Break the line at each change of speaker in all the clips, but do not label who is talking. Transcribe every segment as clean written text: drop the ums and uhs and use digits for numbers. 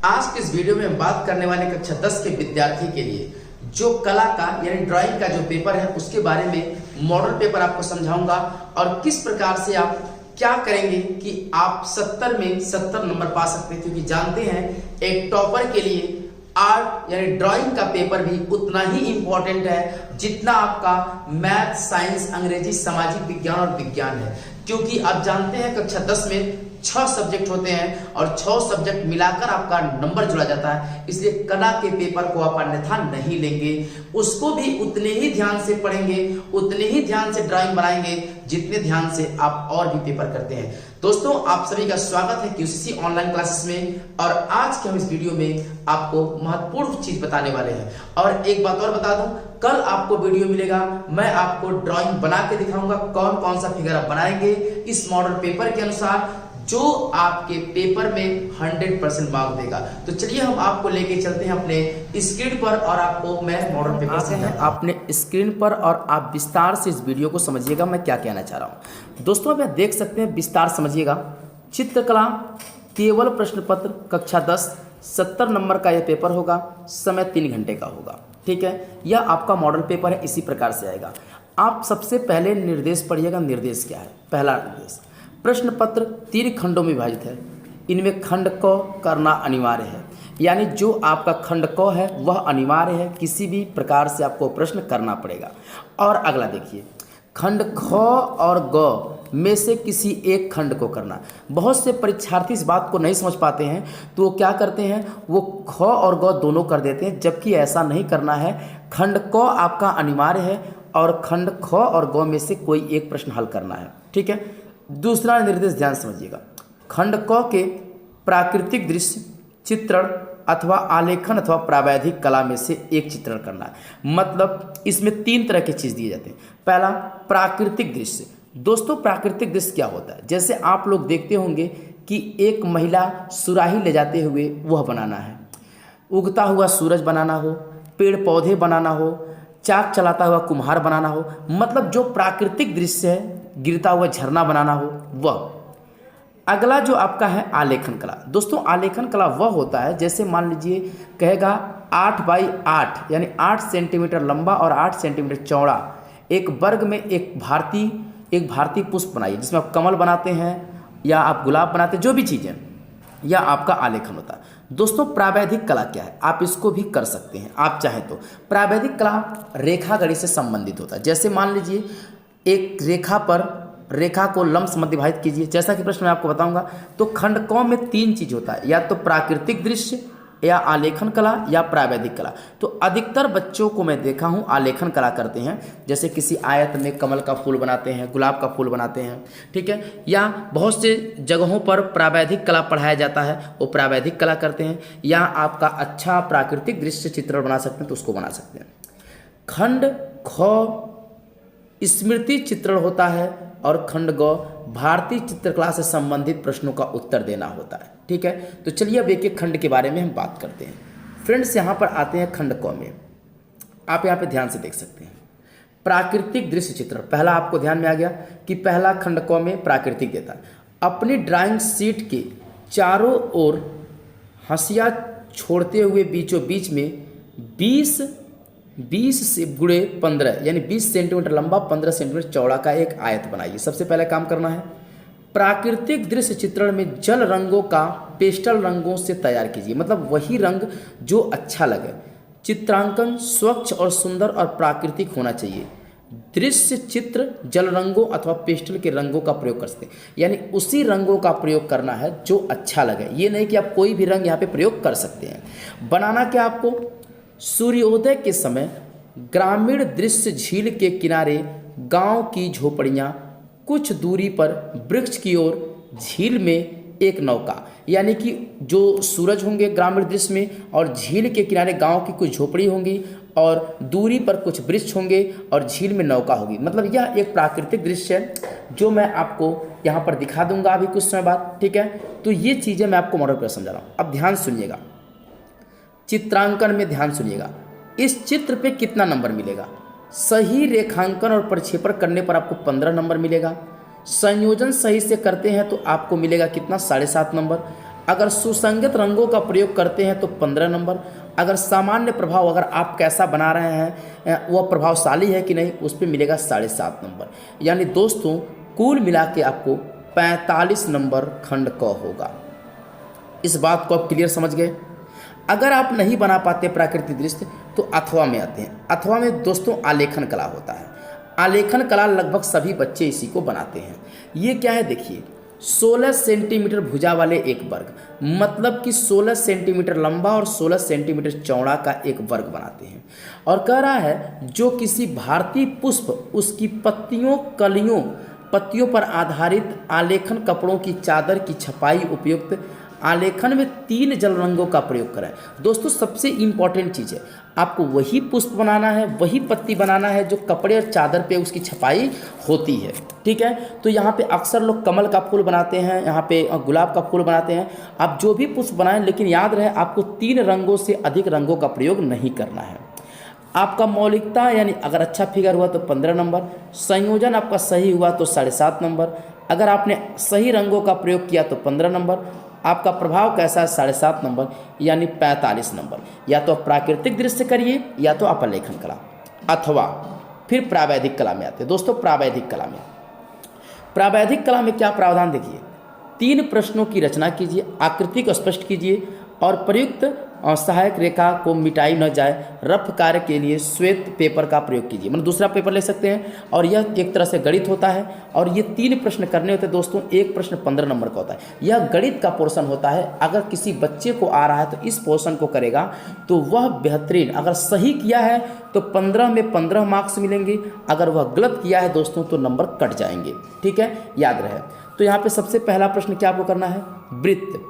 आज के इस वीडियो में हम बात करने वाले कक्षा 10 के विद्यार्थी के लिए जो कला का यानी ड्राइंग का जो पेपर है उसके बारे में मॉडल पेपर आपको समझाऊंगा और किस प्रकार से आप क्या करेंगे कि आप 70 में 70 नंबर पा सकते हैं। क्योंकि जानते हैं एक टॉपर के लिए आर्ट यानी ड्राइंग का पेपर भी उतना ही इंपॉर्टेंट है जितना आपका मैथ, साइंस, अंग्रेजी, सामाजिक विज्ञान और विज्ञान है। क्योंकि आप जानते हैं कक्षा 10 में 6 सब्जेक्ट होते हैं और 6 सब्जेक्ट मिलाकर आपका नंबर जोड़ा जाता है। इसलिए कला के पेपर को आप अन्यथा नहीं लेंगे, उसको भी उतने ही ध्यान से पढ़ेंगे, उतने ही ध्यान से ड्राइंग बनाएंगे जितने ध्यान से आप और भी पेपर करते हैं। दोस्तों, आप सभी का स्वागत है क्यूसीसी ऑनलाइन क्लासेस में। और आज के हम इस वीडियो में आपको महत्वपूर्ण चीज बताने वाले हैं। और एक बात और बता दूं, कल आपको वीडियो मिलेगा, मैं आपको ड्राइंग बना के दिखाऊंगा कौन कौन सा फिगर आप बनाएंगे इस मॉडल पेपर के अनुसार जो आपके पेपर में 100% मार्क देगा। तो चलिए हम आपको लेके चलते हैं अपने स्क्रीन पर और आपको मैं मॉडल पेपर से हैं अपने स्क्रीन पर और आप विस्तार से इस वीडियो को समझिएगा मैं क्या कहना चाह रहा हूँ। दोस्तों, आप देख सकते हैं, विस्तार समझिएगा। चित्रकला केवल प्रश्न पत्र कक्षा 10 70 नंबर का यह पेपर होगा। समय 3 घंटे का होगा। ठीक है, यह आपका मॉडल पेपर है, इसी प्रकार से आएगा। आप सबसे पहले निर्देश पढ़िएगा। निर्देश क्या है? पहला निर्देश, प्रश्न पत्र 3 खंडों में विभाजित है। इनमें खंड क करना अनिवार्य है, यानी जो आपका खंड क है वह अनिवार्य है, किसी भी प्रकार से आपको प्रश्न करना पड़ेगा। और अगला देखिए, खंड ख और ग में से किसी एक खंड को करना। बहुत से परीक्षार्थी इस बात को नहीं समझ पाते हैं तो वो क्या करते हैं, वो ख और ग दोनों कर देते हैं, जबकि ऐसा नहीं करना है। खंड क आपका अनिवार्य है और खंड ख और ग में से कोई एक प्रश्न हल करना है। ठीक है। दूसरा निर्देश ध्यान समझिएगा, खंड क के प्राकृतिक दृश्य चित्रण अथवा आलेखन अथवा प्रावैधिक कला में से एक चित्रण करना है। मतलब इसमें 3 तरह के चीज़ दिए जाते हैं। पहला, प्राकृतिक दृश्य। दोस्तों, प्राकृतिक दृश्य क्या होता है? जैसे आप लोग देखते होंगे कि एक महिला सुराही ले जाते हुए वह बनाना है, उगता हुआ सूरज बनाना हो, पेड़ पौधे बनाना हो, चाक चलाता हुआ कुम्हार बनाना हो। मतलब जो प्राकृतिक दृश्य है, गिरता हुआ झरना बनाना हो वह। अगला जो आपका है आलेखन कला। दोस्तों, आलेखन कला वह होता है, जैसे मान लीजिए कहेगा 8 बाई 8 यानी 8 सेंटीमीटर लंबा और 8 सेंटीमीटर चौड़ा एक वर्ग में एक भारतीय पुष्प बनाइए, जिसमें आप कमल बनाते हैं या आप गुलाब बनाते हैं, जो भी चीज़ें, यह आपका आलेखन होता है। दोस्तों, प्रावैधिक कला क्या है? आप इसको भी कर सकते हैं आप चाहें तो। प्रावैधिक कला रेखागणित से संबंधित होता है। जैसे मान लीजिए एक रेखा को लंब मध्य विभाजित कीजिए, जैसा कि प्रश्न मैं आपको बताऊंगा। तो खंड क में 3 चीज होता है, या तो प्राकृतिक दृश्य या आलेखन कला या प्रावैधिक कला। तो अधिकतर बच्चों को मैं देखा हूं आलेखन कला करते हैं, जैसे किसी आयत में कमल का फूल बनाते हैं, गुलाब का फूल बनाते हैं। ठीक है, या बहुत से जगहों पर प्रावैधिक कला पढ़ाया जाता है, वो प्रावैधिक कला करते हैं। या आपका अच्छा प्राकृतिक दृश्य चित्र बना सकते हैं तो उसको बना सकते हैं। खंड ख स्मृति चित्रण होता है और खंड ग भारतीय चित्रकला से संबंधित प्रश्नों का उत्तर देना होता है। ठीक है, तो चलिए अब एक एक खंड के बारे में हम बात करते हैं। फ्रेंड्स, यहाँ पर आते हैं खंड क में। आप यहाँ पे ध्यान से देख सकते हैं, प्राकृतिक दृश्य चित्रण। पहला आपको ध्यान में आ गया कि पहला खंड क में प्राकृतिक देता है। अपनी ड्राइंग शीट के चारों ओर हंसिया छोड़ते हुए बीचों बीच में 20 से गुणे 15 यानी 20 सेंटीमीटर लंबा 15 सेंटीमीटर चौड़ा का एक आयत बनाइए। सबसे पहले काम करना है, प्राकृतिक दृश्य चित्रण में जल रंगों का पेस्टल रंगों से तैयार कीजिए। मतलब वही रंग जो अच्छा लगे। चित्रांकन स्वच्छ और सुंदर और प्राकृतिक होना चाहिए। दृश्य चित्र जल रंगों अथवा पेस्टल के रंगों का प्रयोग कर सकते हैं, यानी उसी रंगों का प्रयोग करना है जो अच्छा लगे। ये नहीं कि आप कोई भी रंग यहाँ पे प्रयोग कर सकते हैं। बनाना क्या आपको, सूर्योदय के समय ग्रामीण दृश्य, झील के किनारे गांव की झोपड़ियां, कुछ दूरी पर वृक्ष की ओर झील में एक नौका। यानी कि जो सूरज होंगे ग्रामीण दृश्य में और झील के किनारे गांव की कुछ झोपड़ी होंगी और दूरी पर कुछ वृक्ष होंगे और झील में नौका होगी। मतलब यह एक प्राकृतिक दृश्य है जो मैं आपको यहाँ पर दिखा दूंगा अभी कुछ समय बाद। ठीक है, तो ये चीज़ें मैं आपको मॉडल पर समझा रहा हूँ। अब ध्यान सुनिएगा, चित्रांकन में ध्यान सुनिएगा। इस चित्र पे कितना नंबर मिलेगा? सही रेखांकन और प्रक्षेपण करने पर आपको 15 नंबर मिलेगा। संयोजन सही से करते हैं तो आपको मिलेगा कितना? 7.5 नंबर। अगर सुसंगत रंगों का प्रयोग करते हैं तो 15 नंबर। अगर सामान्य प्रभाव अगर आप कैसा बना रहे हैं वह प्रभावशाली है कि नहीं, उस पर मिलेगा 7.5 नंबर। यानी दोस्तों कुल मिला के आपको 45 नंबर खंड क होगा। इस बात को आप क्लियर समझ गए। अगर आप नहीं बना पाते प्राकृतिक दृश्य तो अथवा में आते हैं। अथवा में दोस्तों आलेखन कला होता है। आलेखन कला लगभग सभी बच्चे इसी को बनाते हैं। ये क्या है देखिए, 16 सेंटीमीटर भुजा वाले एक वर्ग, मतलब कि 16 सेंटीमीटर लंबा और 16 सेंटीमीटर चौड़ा का एक वर्ग बनाते हैं। और कह रहा है जो किसी भारतीय पुष्प उसकी पत्तियों पर आधारित आलेखन कपड़ों की चादर की छपाई उपयुक्त आलेखन में 3 जल रंगों का प्रयोग करें। दोस्तों सबसे इम्पॉर्टेंट चीज़ है, आपको वही पुष्प बनाना है, वही पत्ती बनाना है जो कपड़े और चादर पे उसकी छपाई होती है। ठीक है, तो यहाँ पे अक्सर लोग कमल का फूल बनाते हैं, यहाँ पे गुलाब का फूल बनाते हैं। आप जो भी पुष्प बनाएं, लेकिन याद रहे आपको 3 रंगों से अधिक रंगों का प्रयोग नहीं करना है। आपका मौलिकता यानी अगर अच्छा फिगर हुआ तो 15 नंबर, संयोजन आपका सही हुआ तो 7.5 नंबर, अगर आपने सही रंगों का प्रयोग किया तो 15 नंबर, आपका प्रभाव कैसा है 7.5 नंबर, यानी 45 नंबर। या तो प्राकृतिक दृश्य करिए या तो आप आलेखन कला, अथवा फिर प्रावैधिक कला में आते हैं। दोस्तों प्रावैधिक कला में क्या प्रावधान देखिए, 3 प्रश्नों की रचना कीजिए, आकृति को स्पष्ट कीजिए और प्रयुक्त सहायक रेखा को मिटाई न जाए। रफ कार्य के लिए श्वेत पेपर का प्रयोग कीजिए, मतलब दूसरा पेपर ले सकते हैं। और यह एक तरह से गणित होता है और ये 3 प्रश्न करने होते हैं दोस्तों। एक प्रश्न 15 नंबर का होता है। यह गणित का पोर्शन होता है। अगर किसी बच्चे को आ रहा है तो इस पोर्शन को करेगा तो वह बेहतरीन, अगर सही किया है तो 15 में 15 मार्क्स मिलेंगे, अगर वह गलत किया है दोस्तों तो नंबर कट जाएंगे। ठीक है, याद रहे। तो यहाँ पे सबसे पहला प्रश्न क्या आपको करना है, वृत्त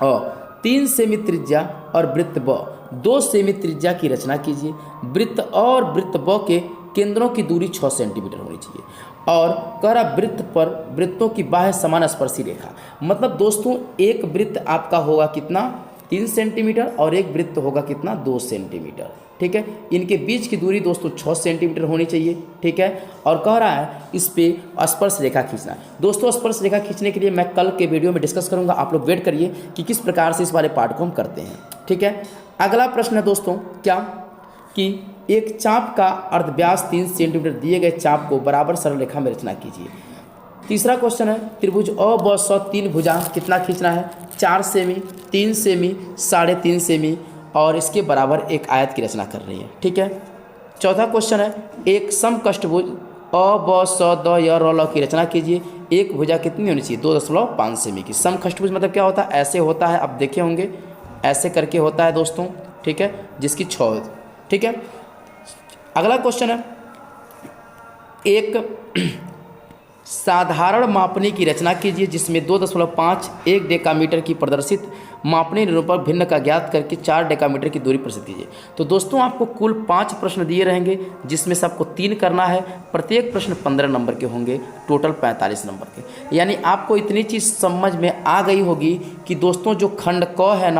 और 3 सेमी त्रिज्या और वृत्त ब 2 सेमी त्रिज्या की रचना कीजिए। वृत्त और वृत्त ब के केंद्रों की दूरी 6 सेंटीमीटर होनी चाहिए। और कह रहा वृत्त पर वृत्तों की बाह्य समान स्पर्शी रेखा, मतलब दोस्तों एक वृत्त आपका होगा कितना 3 सेंटीमीटर और एक वृत्त होगा कितना 2 सेंटीमीटर। ठीक है, इनके बीच की दूरी दोस्तों 6 सेंटीमीटर होनी चाहिए। ठीक है, और कह रहा है इस पे स्पर्श रेखा खींचना। दोस्तों स्पर्श रेखा खींचने के लिए मैं कल के वीडियो में डिस्कस करूंगा, आप लोग वेट करिए कि किस प्रकार से इस वाले पार्ट को हम करते हैं। ठीक है, अगला प्रश्न है दोस्तों क्या कि एक चाप का अर्धव्यास 3 सेंटीमीटर दिए गए चाप को बराबर सरल रेखा में रचना कीजिए। तीसरा क्वेश्चन है त्रिभुज अ ब स 3 भुजांक कितना खींचना है, 4 सेमी, 3 सेमी, 3.5 सेमी और इसके बराबर एक आयत की रचना कर रही है। ठीक है, चौथा क्वेश्चन है एक समकष्टभुज अ ब स द य र ल की रचना कीजिए। एक भुजा कितनी होनी चाहिए, 2.5 सेमी की। समकष्टभुज मतलब क्या होता है, ऐसे होता है, आप देखे होंगे ऐसे करके होता है दोस्तों। ठीक है, जिसकी 6। ठीक है, अगला क्वेश्चन है एक साधारण मापनी की रचना कीजिए जिसमें 2.5 1 डेकामीटर की प्रदर्शित मापनी निरूपण भिन्न का ज्ञात करके 4 डेकामीटर की दूरी प्रस्तुत कीजिए। तो दोस्तों आपको कुल 5 प्रश्न दिए रहेंगे जिसमें से आपको 3 करना है। प्रत्येक प्रश्न 15 नंबर के होंगे, टोटल 45 नंबर के। यानी आपको इतनी चीज़ समझ में आ गई होगी कि दोस्तों जो खंड क है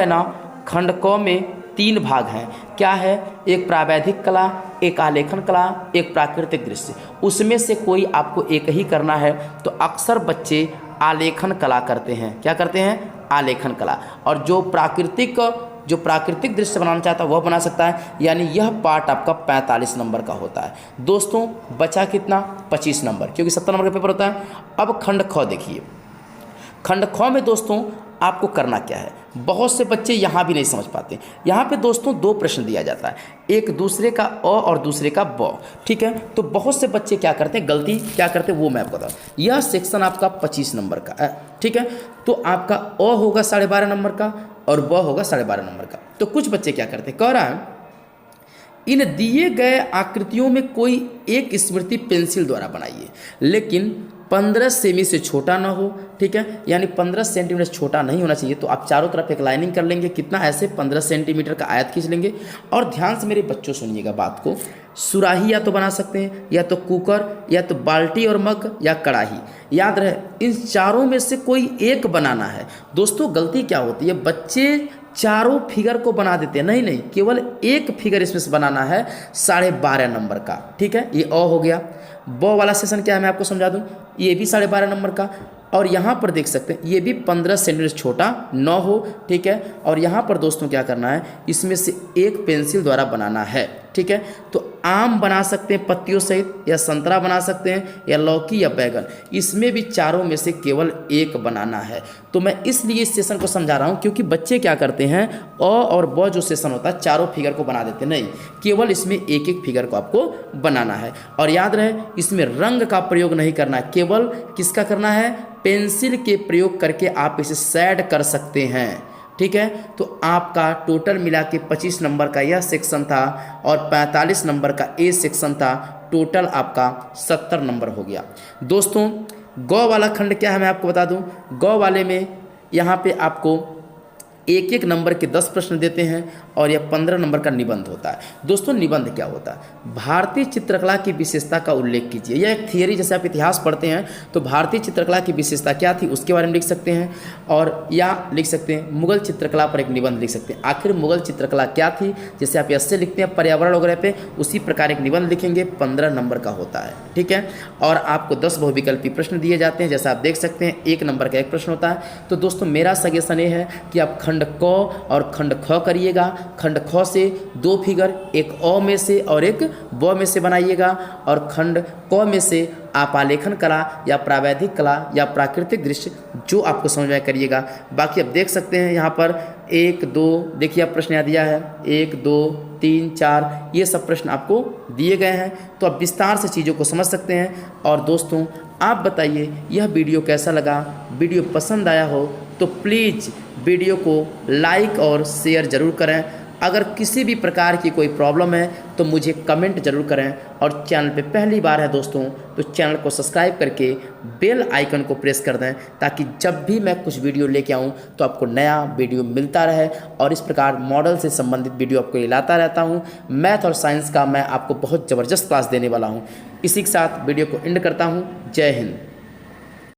ना, खंड क में 3 भाग हैं। क्या है, एक प्रावैधिक कला, एक आलेखन कला, एक प्राकृतिक दृश्य। उसमें से कोई आपको एक ही करना है। तो अक्सर बच्चे आलेखन कला करते हैं। क्या करते हैं, आलेखन कला। और जो प्राकृतिक दृश्य बनाना चाहता है वह बना सकता है। यानी यह पार्ट आपका 45 नंबर का होता है। दोस्तों बचा कितना, 25 नंबर, क्योंकि 70 नंबर का पेपर होता है। अब खंड ख देखिए। खंड ख में दोस्तों आपको करना क्या है, बहुत से बच्चे यहाँ भी नहीं समझ पाते। यहाँ पे दोस्तों 2 प्रश्न दिया जाता है, एक दूसरे का अ और दूसरे का ब। ठीक है, तो बहुत से बच्चे क्या करते हैं, गलती क्या करते हैं वो मैं आपको बताऊँ। यह सेक्शन आपका 25 नंबर का है। ठीक है, तो आपका अ होगा 12.5 नंबर का और ब होगा 12.5 नंबर का। तो कुछ बच्चे क्या करते हैं, कह रहा है इन दिए गए आकृतियों में कोई एक स्मृति पेंसिल द्वारा बनाइए, लेकिन 15 सेमी से छोटा ना हो। ठीक है, यानी 15 सेंटीमीटर छोटा नहीं होना चाहिए। तो आप चारों तरफ एक लाइनिंग कर लेंगे, कितना, ऐसे 15 सेंटीमीटर का आयत खींच लेंगे। और ध्यान से मेरे बच्चों सुनिएगा बात को, सुराही या तो बना सकते हैं, या तो कुकर, या तो बाल्टी और मग, या कढ़ाई। याद रहे इन चारों में से कोई एक बनाना है। दोस्तों गलती क्या होती है, बच्चे चारों फिगर को बना देते हैं। नहीं, केवल एक फिगर इसमें से बनाना है 12.5 नंबर का। ठीक है, ये अ हो गया। ब वाला सेशन क्या है मैं आपको समझा दूं, ये भी 12.5 नंबर का। और यहाँ पर देख सकते हैं ये भी 15 सेंटीमीटर छोटा 9 हो, ठीक है। और यहाँ पर दोस्तों क्या करना है, इसमें से एक पेंसिल द्वारा बनाना है, ठीक है। तो आम बना सकते हैं पत्तियों सहित, या संतरा बना सकते हैं, या लौकी या बैगन, इसमें भी चारों में से केवल एक बनाना है। तो मैं इसलिए इस सेशन को समझा रहा हूँ क्योंकि बच्चे क्या करते हैं, अ और ब जो सेशन होता है चारों फिगर को बना देते, नहीं, केवल इसमें एक एक फिगर को आपको बनाना है। और याद रहे इसमें रंग का प्रयोग नहीं करना है, केवल किसका करना है, पेंसिल के प्रयोग करके आप इसे शेड कर सकते हैं, ठीक है। तो आपका टोटल मिला के 25 नंबर का यह सेक्शन था और 45 नंबर का ए सेक्शन था, टोटल आपका 70 नंबर हो गया। दोस्तों गौ वाला खंड क्या है मैं आपको बता दूं, गौ वाले में यहाँ पे आपको एक एक नंबर के 10 प्रश्न देते हैं और यह 15 नंबर का निबंध होता है। दोस्तों निबंध क्या होता है, भारतीय चित्रकला की विशेषता का उल्लेख कीजिए। यह एक थियरी, जैसे आप इतिहास पढ़ते हैं तो भारतीय चित्रकला की विशेषता क्या थी उसके बारे में लिख सकते हैं, और या लिख सकते हैं मुगल चित्रकला पर एक निबंध लिख सकते हैं। आखिर मुगल चित्रकला क्या थी, जैसे आप ऐसे लिखते हैं पर्यावरण वगैरह पे, उसी प्रकार एक निबंध लिखेंगे, 15 नंबर का होता है, ठीक है। और आपको 10 बहुविकल्पी प्रश्न दिए जाते हैं, जैसा आप देख सकते हैं 1 नंबर का एक प्रश्न होता है। तो दोस्तों मेरा सजेशन ये है कि आप खंड क और खंड ख करिएगा। खंड ख से 2 फिगर, एक अ में से और एक ब में से बनाइएगा, और खंड क में से आप आलेखन कला या प्रावैधिक कला या प्राकृतिक दृश्य जो आपको समझ में करिएगा। बाकी आप देख सकते हैं यहाँ पर 1 2 देखिए आप प्रश्न यहाँ दिया है, 1 2 3 4 ये सब प्रश्न आपको दिए गए हैं, तो आप विस्तार से चीज़ों को समझ सकते हैं। और दोस्तों आप बताइए यह वीडियो कैसा लगा, वीडियो पसंद आया हो तो प्लीज़ वीडियो को लाइक और शेयर ज़रूर करें। अगर किसी भी प्रकार की कोई प्रॉब्लम है तो मुझे कमेंट ज़रूर करें, और चैनल पे पहली बार है दोस्तों तो चैनल को सब्सक्राइब करके बेल आइकन को प्रेस कर दें, ताकि जब भी मैं कुछ वीडियो लेके आऊँ तो आपको नया वीडियो मिलता रहे। और इस प्रकार मॉडल से संबंधित वीडियो आपको लाता रहता हूँ। मैथ और साइंस का मैं आपको बहुत ज़बरदस्त क्लास देने वाला हूँ। इसी के साथ वीडियो को एंड करता हूँ। जय हिंद।